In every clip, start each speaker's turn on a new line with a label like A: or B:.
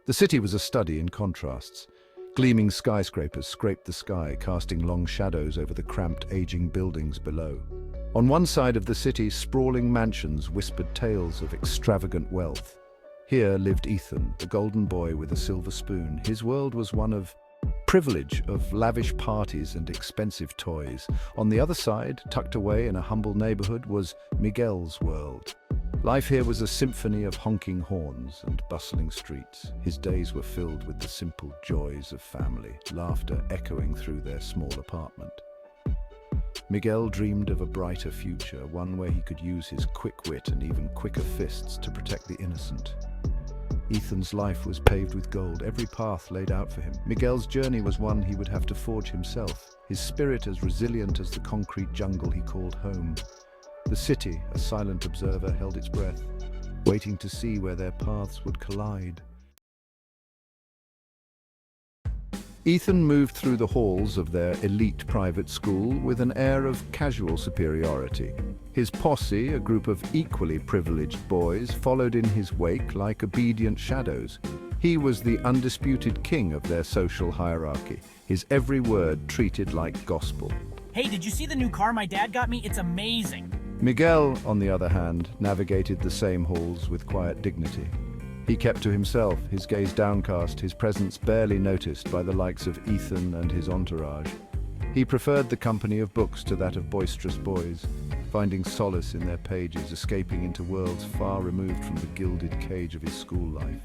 A: The city was a study in contrasts. Gleaming skyscrapers scraped the sky, casting long shadows over the cramped, aging buildings below. On one side of the city, sprawling mansions whispered tales of extravagant wealth. Here lived Ethan, the golden boy with a silver spoon. His world was one of privilege, of lavish parties and expensive toys. On the other side, tucked away in a humble neighborhood, was Miguel's world. Life here was a symphony of honking horns and bustling streets. His days were filled with the simple joys of family, laughter echoing through their small apartment. Miguel dreamed of a brighter future, one where he could use his quick wit and even quicker fists to protect the innocent. Ethan's life was paved with gold, every path laid out for him. Miguel's journey was one he would have to forge himself, his spirit as resilient as the concrete jungle he called home. The city, a silent observer, held its breath, waiting to see where their paths would collide. Ethan moved through the halls of their elite private school with an air of casual superiority. His posse, a group of equally privileged boys, followed in his wake like obedient shadows. He was the undisputed king of their social hierarchy, his every word treated like gospel.
B: Hey, did you see the new car my dad got me? It's amazing.
A: Miguel, on the other hand, navigated the same halls with quiet dignity. He kept to himself, his gaze downcast, his presence barely noticed by the likes of Ethan and his entourage. He preferred the company of books to that of boisterous boys, finding solace in their pages, escaping into worlds far removed from the gilded cage of his school life.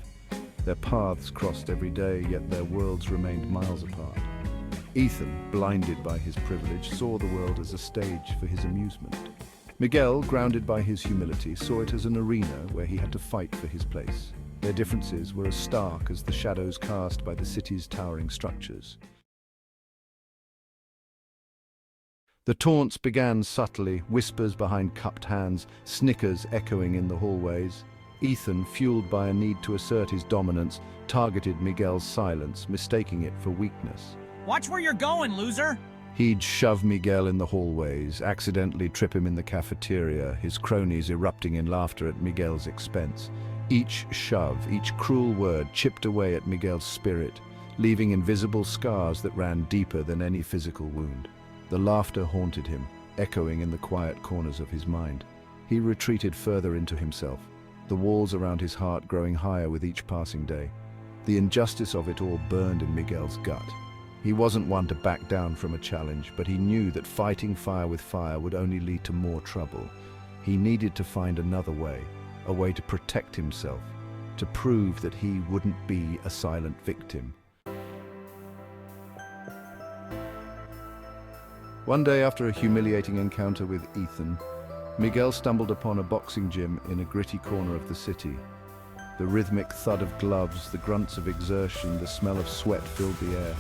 A: Their paths crossed every day, yet their worlds remained miles apart. Ethan, blinded by his privilege, saw the world as a stage for his amusement. Miguel, grounded by his humility, saw it as an arena where he had to fight for his place. Their differences were as stark as the shadows cast by the city's towering structures. The taunts began subtly, whispers behind cupped hands, snickers echoing in the hallways. Ethan, fueled by a need to assert his dominance, targeted Miguel's silence, mistaking it for weakness.
B: Watch where you're going, loser!
A: He'd shove Miguel in the hallways, accidentally trip him in the cafeteria, his cronies erupting in laughter at Miguel's expense. Each shove, each cruel word chipped away at Miguel's spirit, leaving invisible scars that ran deeper than any physical wound. The laughter haunted him, echoing in the quiet corners of his mind. He retreated further into himself, the walls around his heart growing higher with each passing day. The injustice of it all burned in Miguel's gut. He wasn't one to back down from a challenge, but he knew that fighting fire with fire would only lead to more trouble. He needed to find another way, a way to protect himself, to prove that he wouldn't be a silent victim. One day, after a humiliating encounter with Ethan, Miguel stumbled upon a boxing gym in a gritty corner of the city. The rhythmic thud of gloves, the grunts of exertion, the smell of sweat filled the air.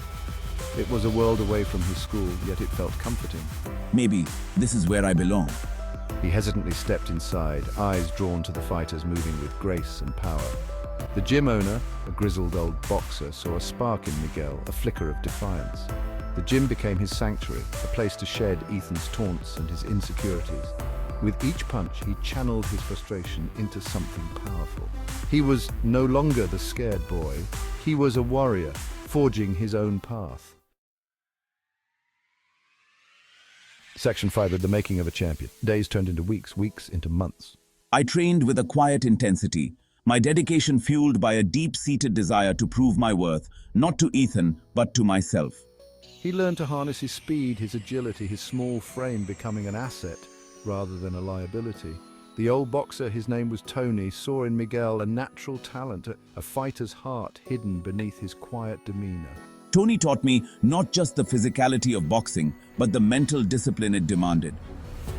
A: It was a world away from his school, yet it felt comforting.
C: Maybe this is where I belong.
A: He hesitantly stepped inside, eyes drawn to the fighters moving with grace and power. The gym owner, a grizzled old boxer, saw a spark in Miguel, a flicker of defiance. The gym became his sanctuary, a place to shed Ethan's taunts and his insecurities. With each punch, he channeled his frustration into something powerful. He was no longer the scared boy. He was a warrior, forging his own path. Section 5 of The Making of a Champion. Days turned into weeks, weeks into months.
C: I trained with a quiet intensity, my dedication fueled by a deep-seated desire to prove my worth, not to Ethan, but to myself.
A: He learned to harness his speed, his agility, his small frame becoming an asset rather than a liability. The old boxer, his name was Tony, saw in Miguel a natural talent, a fighter's heart hidden beneath his quiet demeanor.
C: Tony taught me not just the physicality of boxing, but the mental discipline it demanded.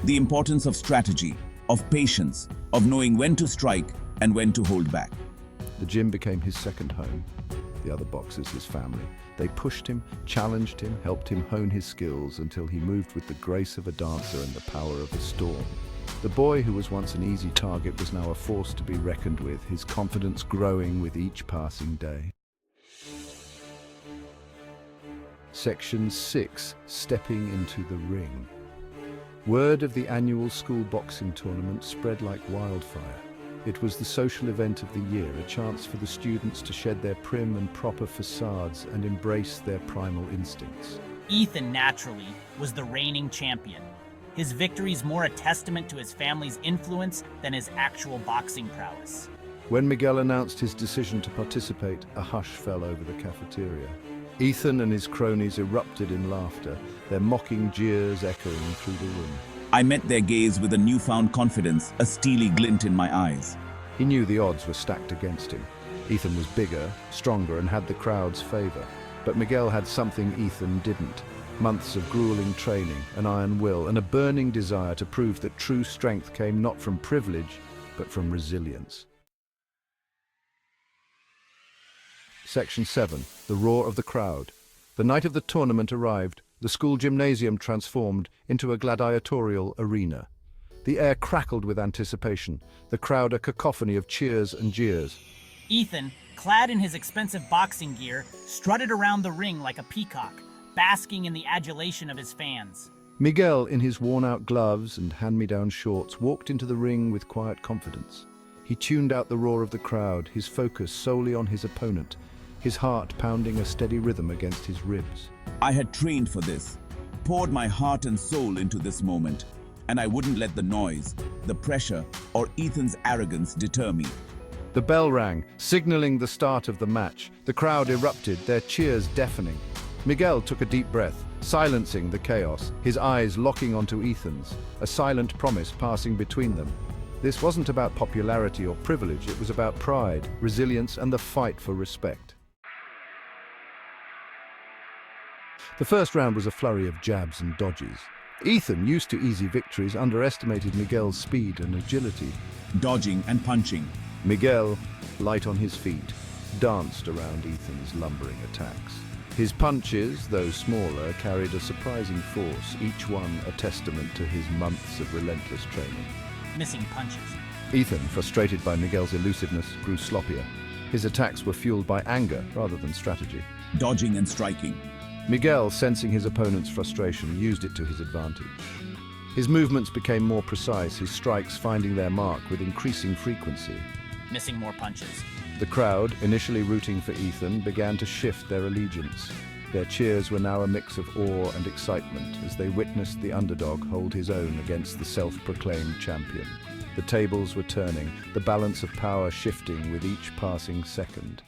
C: The importance of strategy, of patience, of knowing when to strike and when to hold back.
A: The gym became his second home, the other boxers his family. They pushed him, challenged him, helped him hone his skills until he moved with the grace of a dancer and the power of a storm. The boy who was once an easy target was now a force to be reckoned with, his confidence growing with each passing day. Section 6. Stepping into the ring. Word of the annual school boxing tournament spread like wildfire. It was the social event of the year, a chance for the students to shed their prim and proper facades and embrace their primal instincts.
B: Ethan, naturally, was the reigning champion. His victories more a testament to his family's influence than his actual boxing prowess.
A: When Miguel announced his decision to participate, a hush fell over the cafeteria. Ethan and his cronies erupted in laughter, their mocking jeers echoing through the room.
C: I met their gaze with a newfound confidence, a steely glint in my eyes.
A: He knew the odds were stacked against him. Ethan was bigger, stronger, and had the crowd's favor. But Miguel had something Ethan didn't. Months of grueling training, an iron will, and a burning desire to prove that true strength came not from privilege, but from resilience. Section 7. The roar of the crowd. The night of the tournament arrived, the school gymnasium transformed into a gladiatorial arena. The air crackled with anticipation, the crowd a cacophony of cheers and jeers.
B: Ethan, clad in his expensive boxing gear, strutted around the ring like a peacock, basking in the adulation of his fans.
A: Miguel, in his worn-out gloves and hand-me-down shorts, walked into the ring with quiet confidence. He tuned out the roar of the crowd, his focus solely on his opponent, his heart pounding a steady rhythm against his ribs.
C: I had trained for this, poured my heart and soul into this moment, and I wouldn't let the noise, the pressure, or Ethan's arrogance deter me.
A: The bell rang, signaling the start of the match. The crowd erupted, their cheers deafening. Miguel took a deep breath, silencing the chaos, his eyes locking onto Ethan's, a silent promise passing between them. This wasn't about popularity or privilege, it was about pride, resilience, and the fight for respect. The first round was a flurry of jabs and dodges. Ethan, used to easy victories, underestimated Miguel's speed and agility.
C: Dodging and punching.
A: Miguel, light on his feet, danced around Ethan's lumbering attacks. His punches, though smaller, carried a surprising force, each one a testament to his months of relentless training.
B: Missing punches.
A: Ethan, frustrated by Miguel's elusiveness, grew sloppier. His attacks were fueled by anger rather than strategy.
C: Dodging and striking.
A: Miguel, sensing his opponent's frustration, used it to his advantage. His movements became more precise, his strikes finding their mark with increasing frequency.
B: Missing more punches.
A: The crowd, initially rooting for Ethan, began to shift their allegiance. Their cheers were now a mix of awe and excitement as they witnessed the underdog hold his own against the self-proclaimed champion. The tables were turning, the balance of power shifting with each passing second.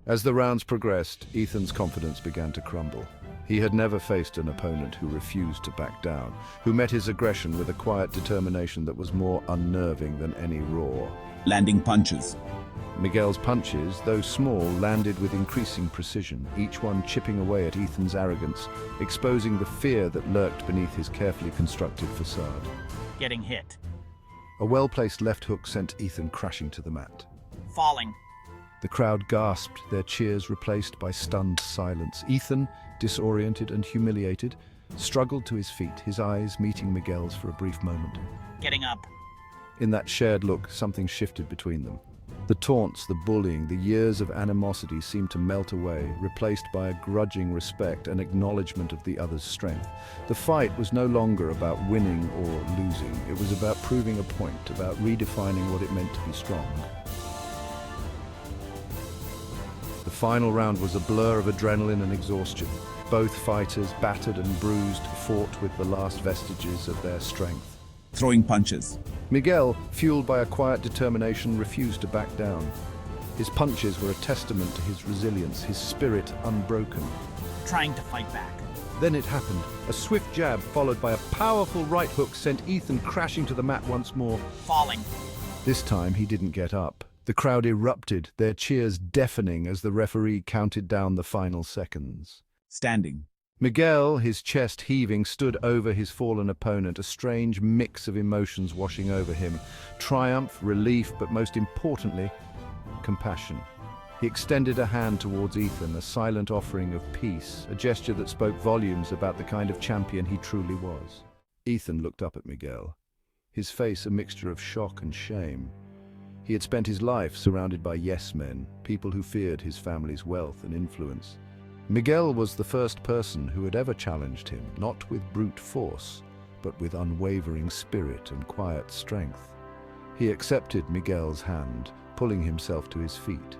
A: As the rounds progressed, Ethan's confidence began to crumble. He had never faced an opponent who refused to back down, who met his aggression with a quiet determination that was more unnerving than any roar.
C: Landing punches.
A: Miguel's punches, though small, landed with increasing precision, each one chipping away at Ethan's arrogance, exposing the fear that lurked beneath his carefully constructed facade.
B: Getting hit.
A: A well-placed left hook sent Ethan crashing to the mat.
B: Falling.
A: The crowd gasped, their cheers replaced by stunned silence. Ethan, disoriented and humiliated, struggled to his feet, his eyes meeting Miguel's for a brief moment.
B: Getting up.
A: In that shared look, something shifted between them. The taunts, the bullying, the years of animosity seemed to melt away, replaced by a grudging respect and acknowledgement of the other's strength. The fight was no longer about winning or losing. It was about proving a point, about redefining what it meant to be strong. The final round was a blur of adrenaline and exhaustion. Both fighters, battered and bruised, fought with the last vestiges of their strength.
C: Throwing punches.
A: Miguel, fueled by a quiet determination, refused to back down. His punches were a testament to his resilience, his spirit unbroken.
B: Trying to fight back.
A: Then it happened. A swift jab followed by a powerful right hook sent Ethan crashing to the mat once more.
B: Falling.
A: This time he didn't get up. The crowd erupted, their cheers deafening as the referee counted down the final seconds.
C: Standing.
A: Miguel, his chest heaving, stood over his fallen opponent, a strange mix of emotions washing over him. Triumph, relief, but most importantly, compassion. He extended a hand towards Ethan, a silent offering of peace, a gesture that spoke volumes about the kind of champion he truly was. Ethan looked up at Miguel, his face a mixture of shock and shame. He had spent his life surrounded by yes-men, people who feared his family's wealth and influence. Miguel was the first person who had ever challenged him, not with brute force, but with unwavering spirit and quiet strength. He accepted Miguel's hand, pulling himself to his feet.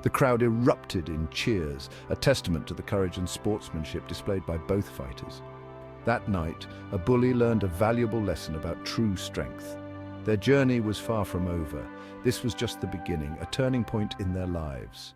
A: The crowd erupted in cheers, a testament to the courage and sportsmanship displayed by both fighters. That night, a bully learned a valuable lesson about true strength. Their journey was far from over. This was just the beginning, a turning point in their lives.